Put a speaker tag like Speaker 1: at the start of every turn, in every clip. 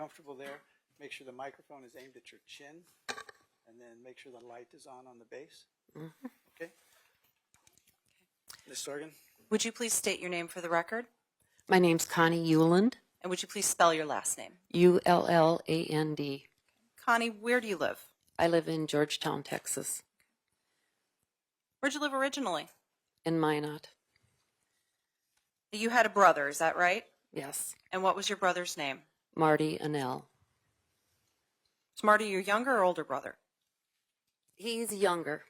Speaker 1: comfortable there, make sure the microphone is aimed at your chin, and then make sure the light is on the base.
Speaker 2: Mm-hmm.
Speaker 1: Okay? Ms. Sorgan?
Speaker 3: Would you please state your name for the record?
Speaker 2: My name's Connie Uland,
Speaker 3: And would you please spell your last name?
Speaker 2: Ulland.
Speaker 3: Connie, where do you live?
Speaker 2: I live in Georgetown, Texas,
Speaker 3: Where'd you live originally?
Speaker 2: in Minot.
Speaker 3: You had a brother, is that right?
Speaker 2: Yes,
Speaker 3: And what was your brother's name?
Speaker 2: Marty and L.
Speaker 3: Is Marty your younger or older brother?
Speaker 2: He's younger.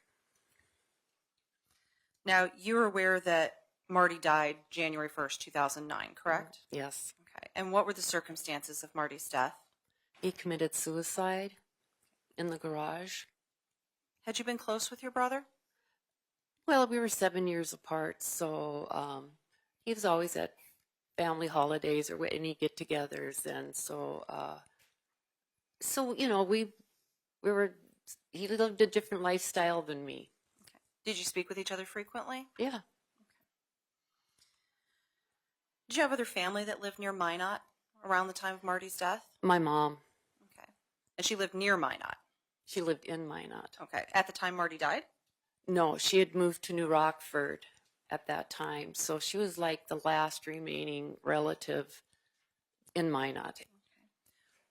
Speaker 3: Now, you're aware that Marty died January 1st, 2009, correct?
Speaker 2: Yes.
Speaker 3: Okay. And what were the circumstances of Marty's death?
Speaker 2: He committed suicide in the garage.
Speaker 3: Had you been close with your brother?
Speaker 2: Well, we were 7 years apart, so he was always at family holidays or any get-togethers, and so you know, we were. He lived a different lifestyle than me.
Speaker 3: Okay. Did you speak with each other frequently?
Speaker 2: Yeah.
Speaker 3: Did you have other family that lived near Minot around the time of Marty's death?
Speaker 2: My mom,
Speaker 3: Okay. And she lived near Minot?
Speaker 2: she lived in Minot.
Speaker 3: Okay. At the time Marty died?
Speaker 2: No, she had moved to New Rockford at that time, so she was like the last remaining relative in Minot.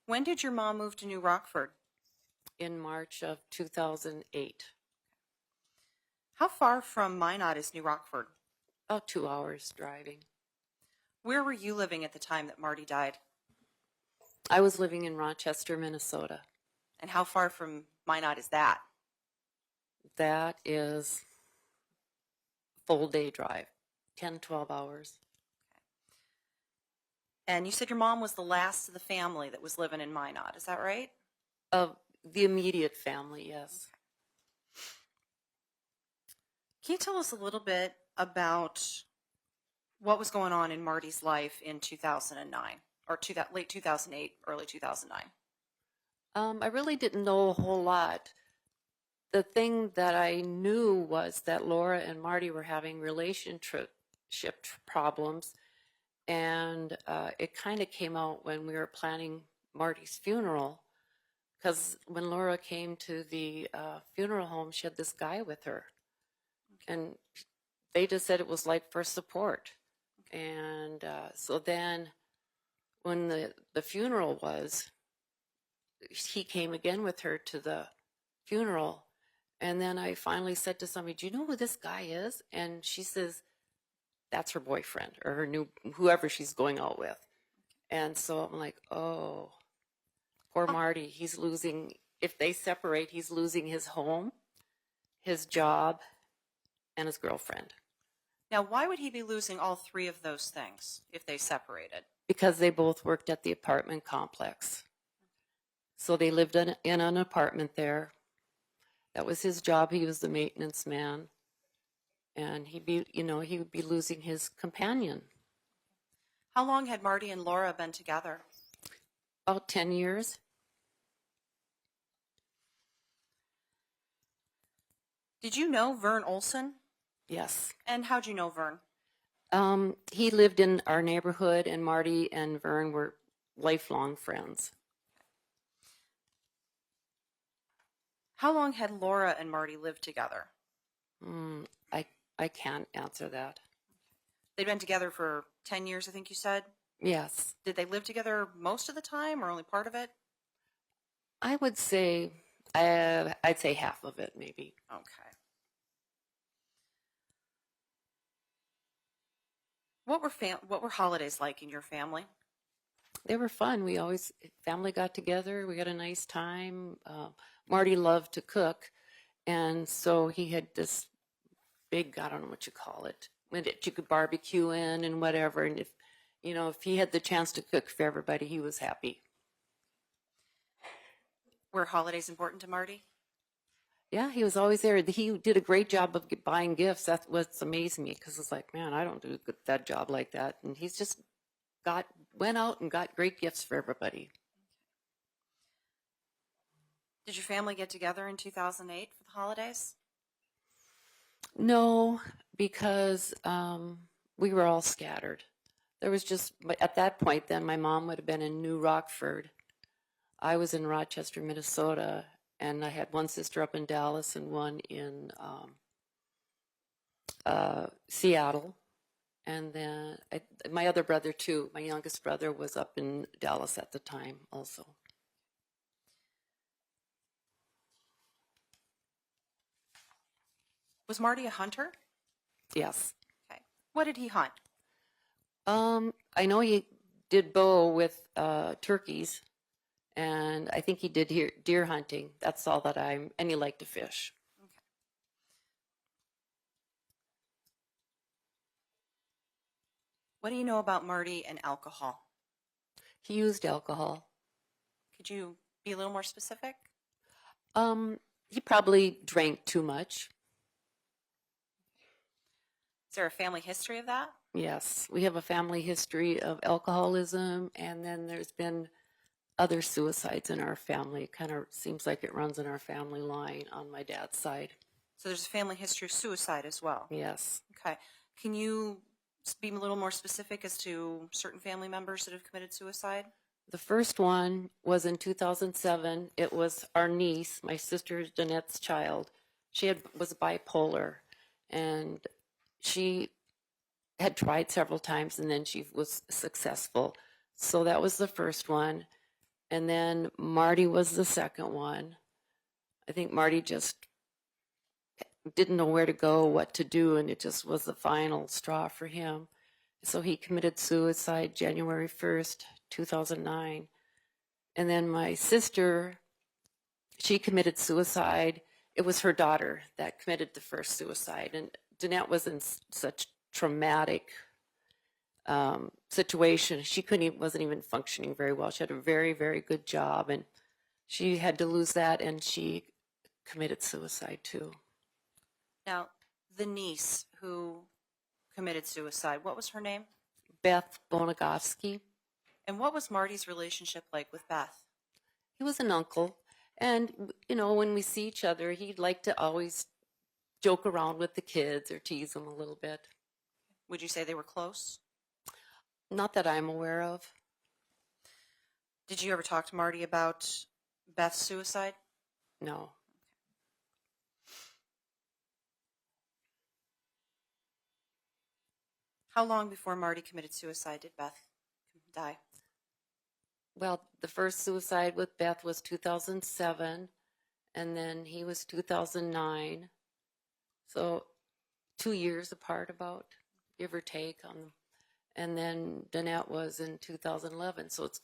Speaker 3: When did your mom move to New Rockford?
Speaker 2: In March of 2008.
Speaker 3: How far from Minot is New Rockford?
Speaker 2: About 2 hours driving.
Speaker 3: Where were you living at the time that Marty died?
Speaker 2: I was living in Rochester, Minnesota.
Speaker 3: And how far from Minot is that?
Speaker 2: That is full day drive, 10, 12 hours.
Speaker 3: And you said your mom was the last of the family that was living in Minot. Is that right?
Speaker 2: Of the immediate family, yes.
Speaker 3: Can you tell us a little bit about what was going on in Marty's life in 2009 or late 2008, early 2009?
Speaker 2: I really didn't know a whole lot. The thing that I knew was that Laura and Marty were having relationship problems, and it kind of came out when we were planning Marty's funeral, because when Laura came to the funeral home, she had this guy with her, and they just said it was like for support. And so then when the funeral was, he came again with her to the funeral. And then I finally said to somebody, do you know who this guy is? And she says, that's her boyfriend or her new, whoever she's going out with. And so I'm like, oh, poor Marty. He's losing, if they separate, he's losing his home, his job, and his girlfriend.
Speaker 3: Now, why would he be losing all three of those things if they separated?
Speaker 2: Because they both worked at the apartment complex. So they lived in an apartment there. That was his job. He was the maintenance man. And he would be losing his companion.
Speaker 3: How long had Marty and Laura been together?
Speaker 2: About 10 years.
Speaker 3: Did you know Vern Olson?
Speaker 2: Yes.
Speaker 3: And how'd you know Vern?
Speaker 2: He lived in our neighborhood, and Marty and Vern were lifelong friends.
Speaker 3: How long had Laura and Marty lived together?
Speaker 2: I can't answer that.
Speaker 3: They'd been together for 10 years, I think you said?
Speaker 2: Yes.
Speaker 3: Did they live together most of the time or only part of it?
Speaker 2: I would say, I'd say half of it, maybe.
Speaker 3: Okay. What were holidays like in your family?
Speaker 2: They were fun. Family got together. We had a nice time. Marty loved to cook, and so he had this big, I don't know what you call it, that you could barbecue in and whatever. And if he had the chance to cook for everybody, he was happy.
Speaker 3: Were holidays important to Marty?
Speaker 2: Yeah, he was always there. He did a great job of buying gifts. That's what's amazed me, because it's like, man, I don't do that job like that. And he's just went out and got great gifts for everybody.
Speaker 3: Did your family get together in 2008 for the holidays?
Speaker 2: No, because we were all scattered. There was just, at that point then, my mom would have been in New Rockford, I was in Rochester, Minnesota, and I had one sister up in Dallas and one in Seattle. And then my other brother, too, my youngest brother, was up in Dallas at the time also.
Speaker 3: Was Marty a hunter?
Speaker 2: Yes.
Speaker 3: Okay. What did he hunt?
Speaker 2: I know he did bow with turkeys, and I think he did deer hunting. That's all that and he liked to fish.
Speaker 3: Okay. What do you know about Marty and alcohol?
Speaker 2: He used alcohol.
Speaker 3: Could you be a little more specific?
Speaker 2: He probably drank too much.
Speaker 3: Is there a family history of that?
Speaker 2: Yes, we have a family history of alcoholism, and then there's been other suicides in our family. It kind of seems like it runs in our family line on my dad's side.
Speaker 3: So there's a family history of suicide as well?
Speaker 2: Yes.
Speaker 3: Okay. Can you be a little more specific as to certain family members that have committed suicide?
Speaker 2: The first one was in 2007. It was our niece, my sister Jeanette's child. She was bipolar, and she had tried several times, and then she was successful. So that was the first one. And then Marty was the second one. I think Marty just didn't know where to go, what to do, and it just was the final straw for him. So he committed suicide January 1st, 2009. And then my sister, she committed suicide. It was her daughter that committed the first suicide. And Jeanette was in such traumatic situation. She wasn't even functioning very well. She had a very, very good job, and she had to lose that, and she committed suicide too.
Speaker 3: Now, the niece who committed suicide, what was her name?
Speaker 2: Beth Bonagovsky.
Speaker 3: And what was Marty's relationship like with Beth?
Speaker 2: He was an uncle, and when we see each other, he'd like to always joke around with the kids or tease them a little bit.
Speaker 3: Would you say they were close?
Speaker 2: Not that I'm aware of.
Speaker 3: Did you ever talk to Marty about Beth's suicide?
Speaker 2: No.
Speaker 3: How long before Marty committed suicide did Beth die?
Speaker 2: Well, the first suicide with Beth was 2007, and then he was 2009. So 2 years apart, about, give or take. And then Danette was in 2011. So it's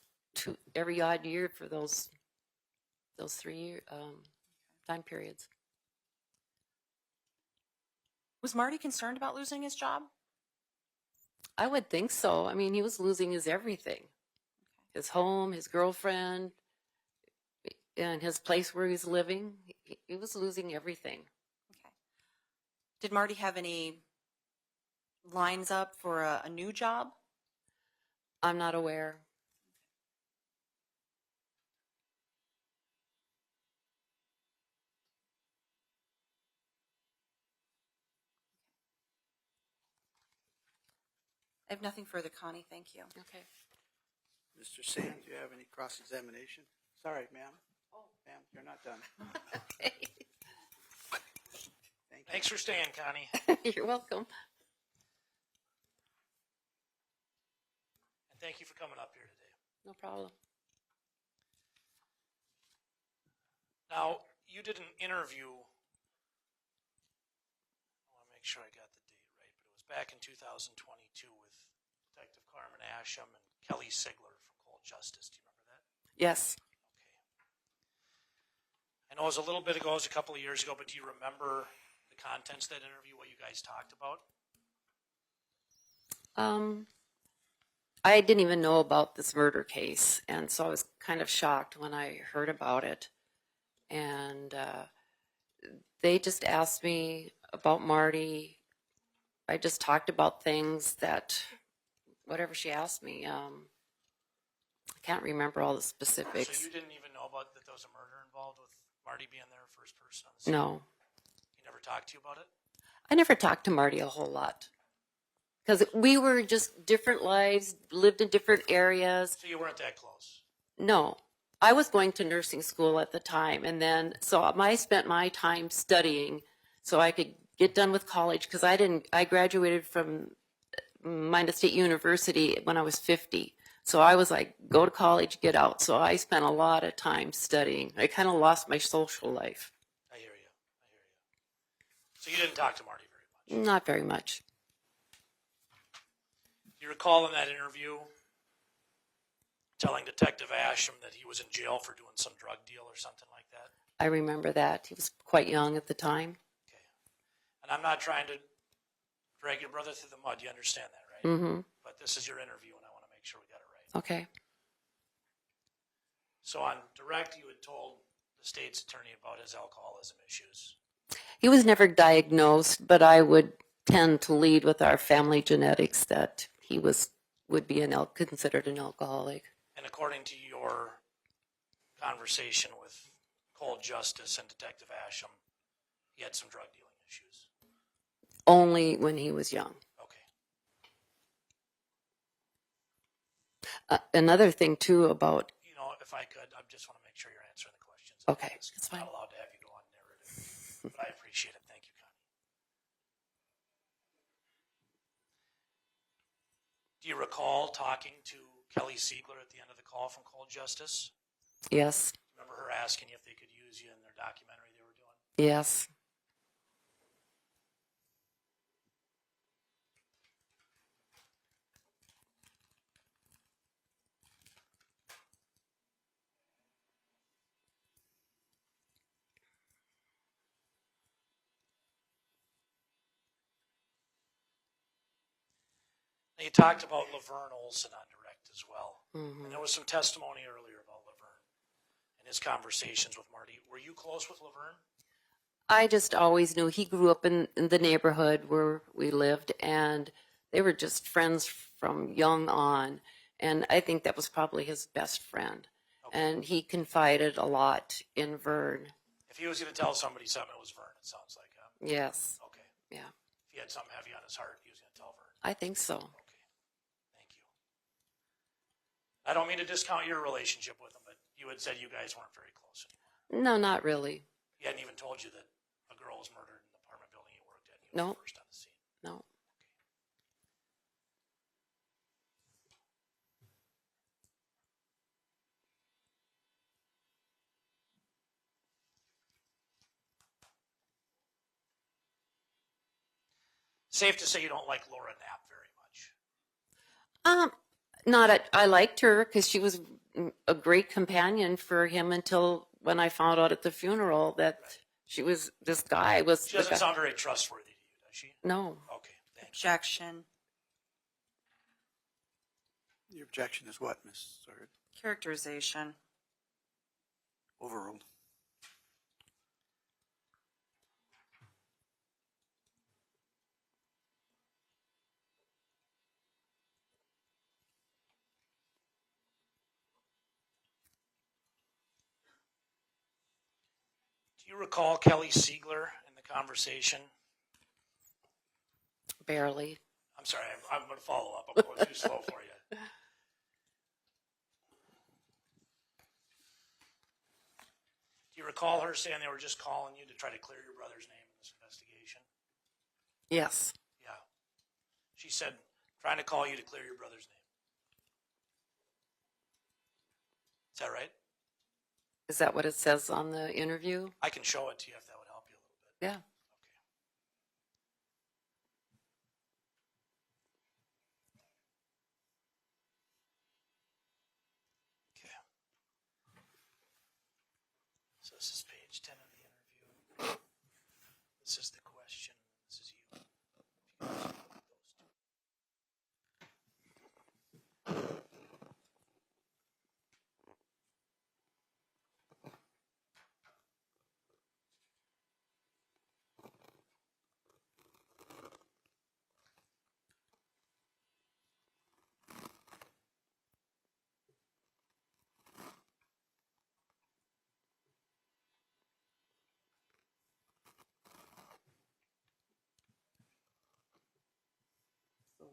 Speaker 2: every odd year for those 3 year time periods.
Speaker 3: Was Marty concerned about losing his job?
Speaker 2: I would think so. I mean, he was losing his everything. His home, his girlfriend, and his place where he's living. He was losing everything.
Speaker 3: Okay. Did Marty have any lines up for a new job?
Speaker 2: I'm not aware.
Speaker 3: I have nothing further, Connie. Thank you.
Speaker 2: Okay.
Speaker 1: Mr. Sand, do you have any cross-examination? Sorry, ma'am. Oh, ma'am, you're not done.
Speaker 2: Okay.
Speaker 1: Thank you.
Speaker 4: Thanks for staying, Connie.
Speaker 2: You're welcome.
Speaker 4: And thank you for coming up here today.
Speaker 2: No problem.
Speaker 4: Now, you did an interview. I want to make sure I got the date right, but it was back in 2022 with Detective Carmen Asham and Kelly Sigler from Cold Justice. Do you remember that?
Speaker 2: Yes.
Speaker 4: Okay. I know it was a little bit ago, it was a couple of years ago, but do you remember the contents of that interview, what you guys talked about?
Speaker 2: I didn't even know about this murder case, and so I was kind of shocked when I heard about it. And they just asked me about Marty. I just talked about things that, whatever she asked me, I can't remember all the specifics.
Speaker 4: So you didn't even know about that there was a murder involved with Marty being there, first person on the scene?
Speaker 2: No.
Speaker 4: He never talked to you about it?
Speaker 2: I never talked to Marty a whole lot. Because we were just different lives, lived in different areas.
Speaker 4: So you weren't that close?
Speaker 2: No. I was going to nursing school at the time, and then so I spent my time studying so I could get done with college because I graduated from Minda State University when I was 50. So I was like, go to college, get out. So I spent a lot of time studying. I kind of lost my social life.
Speaker 4: I hear you. So you didn't talk to Marty very much?
Speaker 2: Not very much.
Speaker 4: Do you recall in that interview telling Detective Asham that he was in jail for doing some drug deal or something like that?
Speaker 2: I remember that. He was quite young at the time.
Speaker 4: Okay. And I'm not trying to drag your brother through the mud. You understand that, right?
Speaker 2: Mm-hmm.
Speaker 4: But this is your interview, and I want to make sure we got it right.
Speaker 2: Okay.
Speaker 4: So on direct, you had told the state's attorney about his alcoholism issues.
Speaker 2: He was never diagnosed, but I would tend to lead with our family genetics that he would be considered an alcoholic.
Speaker 4: And according to your conversation with Cold Justice and Detective Asham, he had some drug dealing issues.
Speaker 2: Only when he was young.
Speaker 4: Okay.
Speaker 2: Another thing, too, about...
Speaker 4: You know, if I could, I just want to make sure you're answering the questions.
Speaker 2: Okay, that's fine.
Speaker 4: I'm not allowed to have you go on narrative, but I appreciate it. Thank you, Connie. Do you recall talking to Kelly Siegler at the end of the call from Cold Justice?
Speaker 2: Yes.
Speaker 4: Remember her asking you if they could use you in their documentary they were doing?
Speaker 2: Yes.
Speaker 4: Now, you talked about Laverne Olson on direct as well.
Speaker 2: Mm-hmm.
Speaker 4: And there was some testimony earlier about Laverne and his conversations with Marty. Were you close with Laverne?
Speaker 2: I just always knew he grew up in the neighborhood where we lived, and they were just friends from young on. And I think that was probably his best friend.
Speaker 4: Okay.
Speaker 2: And he confided a lot in Vern.
Speaker 4: If he was going to tell somebody something, it was Vern, it sounds like. Huh?
Speaker 2: Yes.
Speaker 4: Okay.
Speaker 2: Yeah.
Speaker 4: If he had something heavy on his heart, he was going to tell Vern.
Speaker 2: I think so.
Speaker 4: Okay. Thank you. I don't mean to discount your relationship with him, but you had said you guys weren't very close anymore.
Speaker 2: No, not really.
Speaker 4: He hadn't even told you that a girl was murdered in the apartment building he worked at. He was
Speaker 2: No.
Speaker 4: the first on the scene.
Speaker 2: No.
Speaker 4: Safe to say you don't like Laura Knapp very much.
Speaker 2: I liked her because she was a great companion for him until when I found out at the funeral that this guy was.
Speaker 4: She doesn't sound very trustworthy to you, does she?
Speaker 2: No.
Speaker 4: Okay, thanks.
Speaker 3: Objection.
Speaker 1: The objection is what, Ms. Sard?
Speaker 3: Characterization.
Speaker 1: Overruled.
Speaker 4: Do you recall Kelly Siegler in the conversation?
Speaker 2: Barely.
Speaker 4: I'm sorry, I'm going to follow up. I'm going too slow for you. Do you recall her saying they were just calling you to try to clear your brother's name in this investigation?
Speaker 2: Yes.
Speaker 4: Yeah. She said, trying to call you to clear your brother's name. Is that right?
Speaker 2: Is that what it says on the interview?
Speaker 4: I can show it to you if that would help you a little bit.
Speaker 2: Yeah.
Speaker 4: Okay. So this is page 10 of the interview. This is the question. This is you. If you guys can put those two.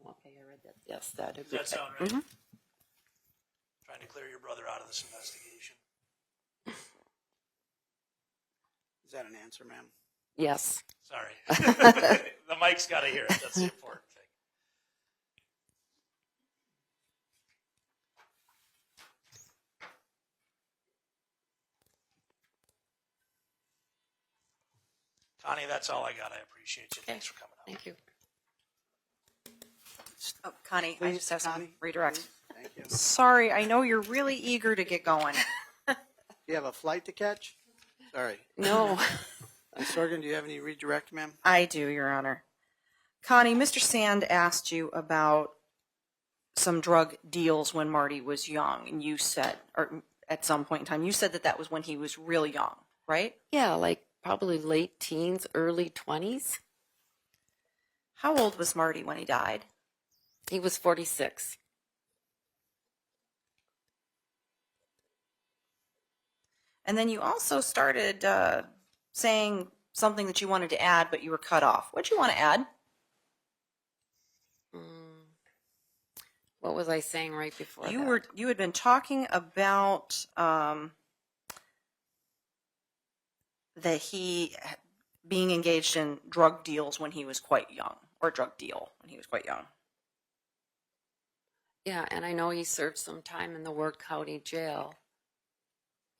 Speaker 2: Okay, I read that. Yes, that.
Speaker 4: Does that sound right?
Speaker 2: Mm-hmm.
Speaker 4: Trying to clear your brother out of this investigation.
Speaker 1: that an answer, ma'am?
Speaker 2: Yes.
Speaker 4: Sorry. The mic's got to hear it. That's the important thing. Connie, that's all I got. I appreciate you. Thanks for coming out.
Speaker 2: Thank you.
Speaker 3: Oh, Connie, I just have some
Speaker 1: Connie,
Speaker 3: redirect.
Speaker 1: please. Thank you.
Speaker 3: Sorry, I know you're really eager to get going.
Speaker 1: You have a flight to catch? Sorry.
Speaker 2: No.
Speaker 1: Sorgan, do you have any redirect, ma'am?
Speaker 3: I do, Your Honor. Connie, Mr. Sand asked you about some drug deals when Marty was young, and you said, or at some point in time, you said that that was when he was real young, right?
Speaker 2: Yeah, like probably late teens, early 20s.
Speaker 3: How old was Marty when he died?
Speaker 2: He was 46.
Speaker 3: And then you also started saying something that you wanted to add, but you were cut off. What did you want to add?
Speaker 2: What was I saying right before
Speaker 3: You
Speaker 2: that?
Speaker 3: you had been talking about that he being engaged in drug deals when he was quite young, or drug deal when he was quite young.
Speaker 2: Yeah, and I know he served some time in the Ward County Jail.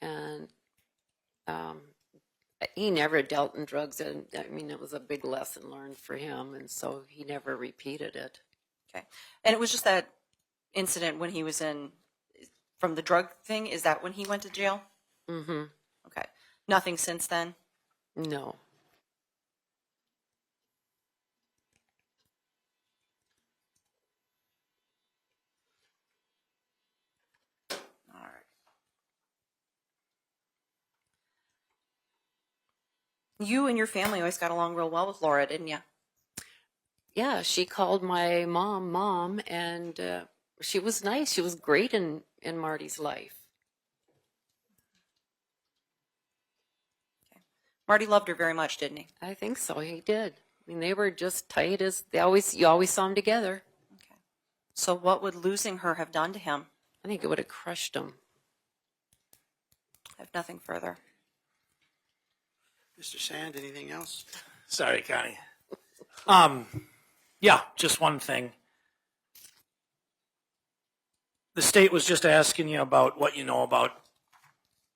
Speaker 2: And he never dealt in drugs. And I mean, it was a big lesson learned for him. And so he never repeated it.
Speaker 3: Okay. And it was just that incident when he was from the drug thing. Is that when he went to jail?
Speaker 2: Mm-hmm.
Speaker 3: Okay. Nothing since then?
Speaker 2: No.
Speaker 3: All right. You and your family always got along real well with Laura, didn't you?
Speaker 2: Yeah, she called my mom, and she was nice. She was great in Marty's life.
Speaker 3: Okay. Marty loved her very much, didn't he?
Speaker 2: I think so. He did. I mean, they were just tight as you always saw them together.
Speaker 3: Okay. So what would losing her have done to him?
Speaker 2: I think it would have crushed him.
Speaker 3: I have nothing further.
Speaker 1: Mr. Sand, anything else?
Speaker 4: Sorry, Connie. Yeah, just one thing. The state was just asking you about what you know about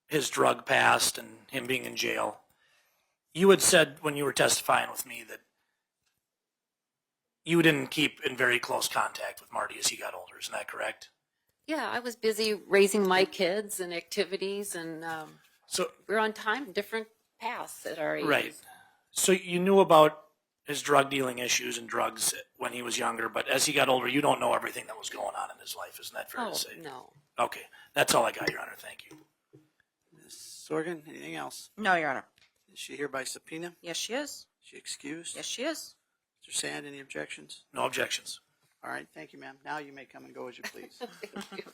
Speaker 4: his drug past and him being in jail. You had said when you were testifying with me that you didn't keep in very close contact with Marty as he got older. Isn't that correct?
Speaker 2: Yeah, I was busy raising my kids and activities, and
Speaker 4: So
Speaker 2: we were on different paths at our age.
Speaker 4: right. So you knew about his drug dealing issues and drugs when he was younger, but as he got older, you don't know everything that was going on in his life. Isn't that fair
Speaker 2: Oh,
Speaker 4: to say?
Speaker 2: no.
Speaker 4: Okay, that's all I got, Your Honor. Thank you.
Speaker 1: Ms. Sorgan, anything else?
Speaker 3: No, Your Honor.
Speaker 1: Is she here by subpoena?
Speaker 3: Yes, she is.
Speaker 1: Is she excused?
Speaker 3: Yes, she is.
Speaker 1: Mr. Sand, any objections?
Speaker 4: No objections.
Speaker 1: All right, thank you, ma'am. Now you may come and go as you please.
Speaker 2: Thank you.